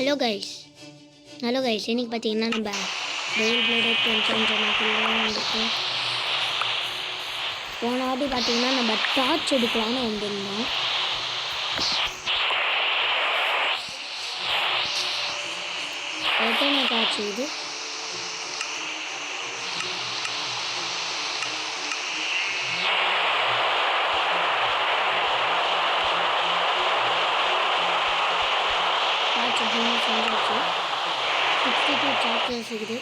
Hello guys இன்றைக்கி பார்த்தீங்கன்னா நம்ம ரெயில் பிளேடட் வந்துருக்கு. போன வாட்டி பார்த்தீங்கன்னா நம்ம டார்ச் எடுக்கலான்னு வந்திருந்தோம். எத்தனை டார்ச் இது? டார்ச் அப்படின்னு செஞ்சாச்சு. 62 சாப்டர்ஸ் இருக்குது.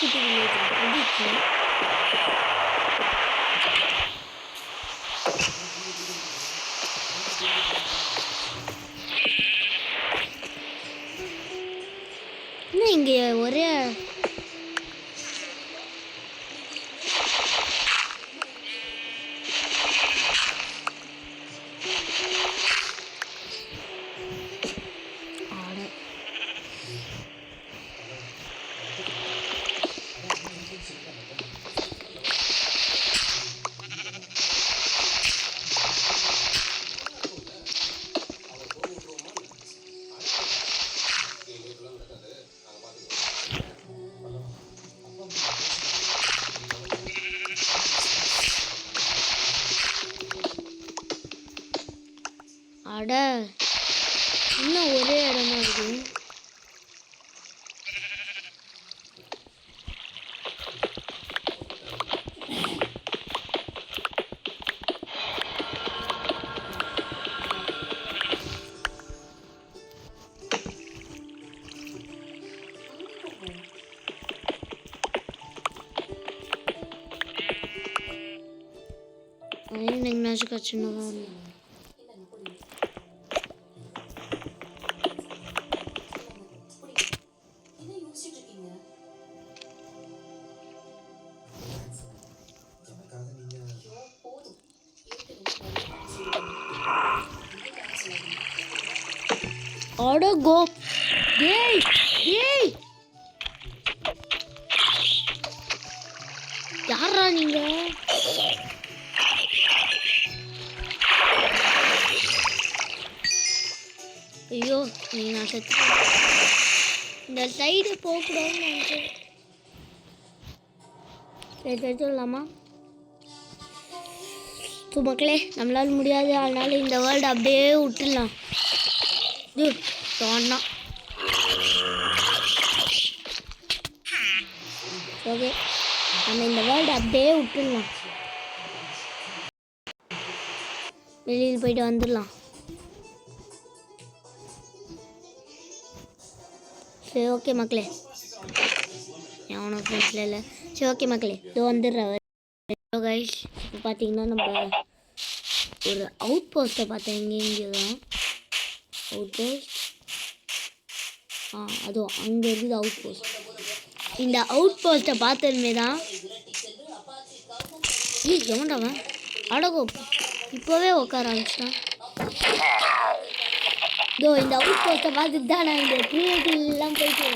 குட்டி வில்லேஜ் வந்துச்சு. இன்னும் இங்கே ஒரே அட இன்னும் ஒரே இடமா இருக்கு. எனக்கு மேஜிக் சின்னதாக இல்லை. Order go. Yay! Yay! யாரா நீங்க? ஐயோ நீ நான் செத்து இந்த சைடு போகக்கூடாதுன்னு நினைச்சேன். தெரிஞ்சுக்கலாமா? ஸோ மக்களே நம்மளால முடியாது, அதனால இந்த வேர்ல்டு அப்படியே விட்டுடலாம். சொன்னா ஓகே, நம்ம இந்த வேர்ல்டு அப்படியே விட்டுடலாம். வெளியில் போயிட்டு வந்துடலாம். சரி ஓகே மக்களே, எவனோ ஃப்ரெண்ட்ஸில் இல்லை. சரி ஓகே மக்களே, இதோ வந்துடுறேன். கைஸ் இப்போ பார்த்தீங்கன்னா நம்ம ஒரு அவுட் போஸ்ட்டை பார்த்தேன். இங்கே தான் அவுட் போஸ்ட். அதுவும் அங்கே இருக்குது அவுட் போஸ்ட். இந்த அவுட் போஸ்ட்டை பார்த்ததுமே தான் எவன்டாவன் அடகோ இப்போவே உட்கார ஆரம்பிச்சிட்டான். இதோ இந்த அவுட் போஸ்ட்டை பார்த்துட்டு தான் நான் இந்த கிரியேட்டிவ்லாம் போயிட்டு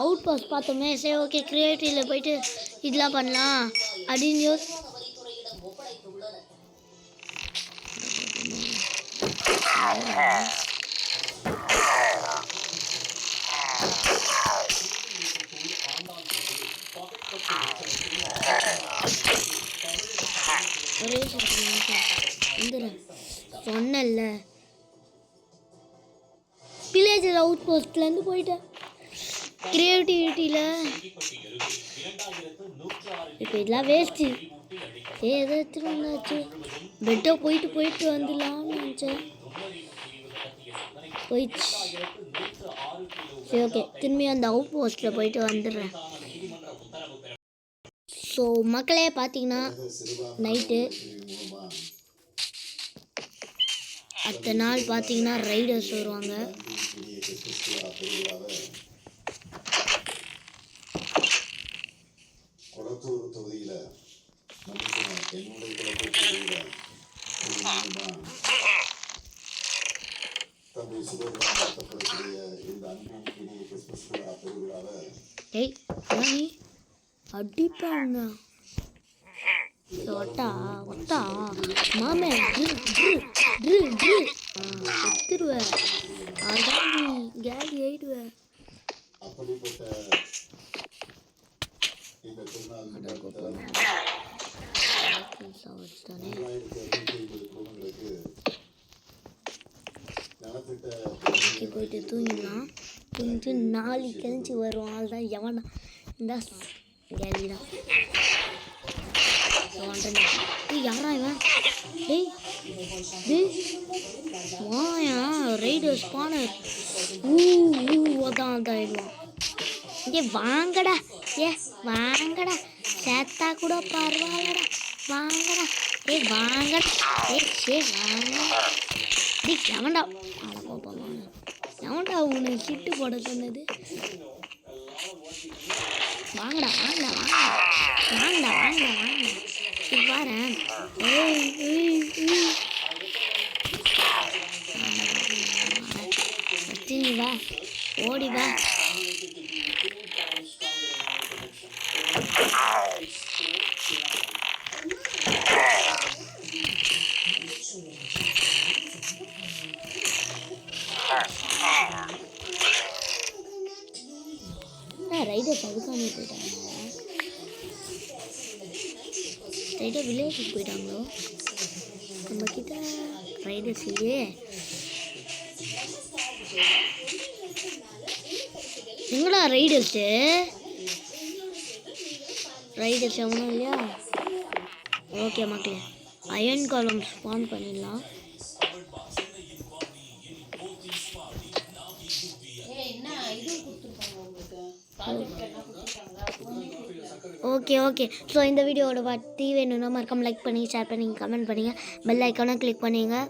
அவுட் போஸ்ட் பார்த்தோமே. சரி ஓகே, கிரியேட்டிவில் போயிட்டு இதெல்லாம் பண்ணலாம் அப்படின்னு ஒரே சொன்னல வில்லேஜ் அவுட் போஸ்ட்லேருந்து போயிட்டேன் கிரியேட்டிவிட்டியில். இப்போ இதெல்லாம் வேஸ்ட்டு. எதை எடுத்துட்டு வந்தாச்சு? பெட்டை போயிட்டு வந்துடலாம்னு நினச்சேன், போயிடுச்சு. சரி ஓகே, திரும்பி அந்த அவுட் போஸ்ட்டில் போயிட்டு வந்துடுறேன். ஸோ மக்களே பார்த்தீங்கன்னா நைட்டு அடுத்த நாள் பார்த்தீங்கன்னா ரைடர்ஸ் வருவாங்க. ஏய் நீ அடிப்பாங்க ஒட்டா ஒட்டா மாமே ஒத்துருவேன் அதான் நீ கேலி ஆயிடுவேன் போயிட்டு தூங்கிடலாம் தூங்கிட்டு நாளைக்கு கழிச்சு வரும் ஆள் தான் எவனா இந்த கேலி தான் யாரா இவன் டேய் டேய் வாயா ரைடர் ஸ்பானர் அதான் இடுவான் இங்கே வாங்கடா வாங்கடா சேத்தா கூட பரவாயில்லடா வாங்கடா வாங்கடா வாங்க டேய் எவன்டா ஆட போப்பா எவன்டா உன்னை சிட்டு போட சொன்னது வாங்கடா வாங்கடா வாங்கடா வாங்கடா வாங்கடா வாங்கடா இது பாரேன் வா ஓடி வா ரைடர்ஸ் அதுக்கான போயிட்டாங்க ஸ்ட்ரைட்டாக வில்லேஜுக்கு போயிட்டாங்களோ நம்ம கிட்ட ரைடர்ஸ் இல்லையே எங்கடா ரைடர்ஸு எவனும் இல்லையா ஓகே மக்களே அயன் காலம் ஸ்பான் பண்ணிடலாம் ஓகே ஸோ இந்த வீடியோவோட பற்றி வேணும்னா மறக்காம லைக் பண்ணி ஷேர் பண்ணி கமெண்ட் பண்ணுங்கள் பெல் ஐக்கானை கிளிக் பண்ணுங்கள்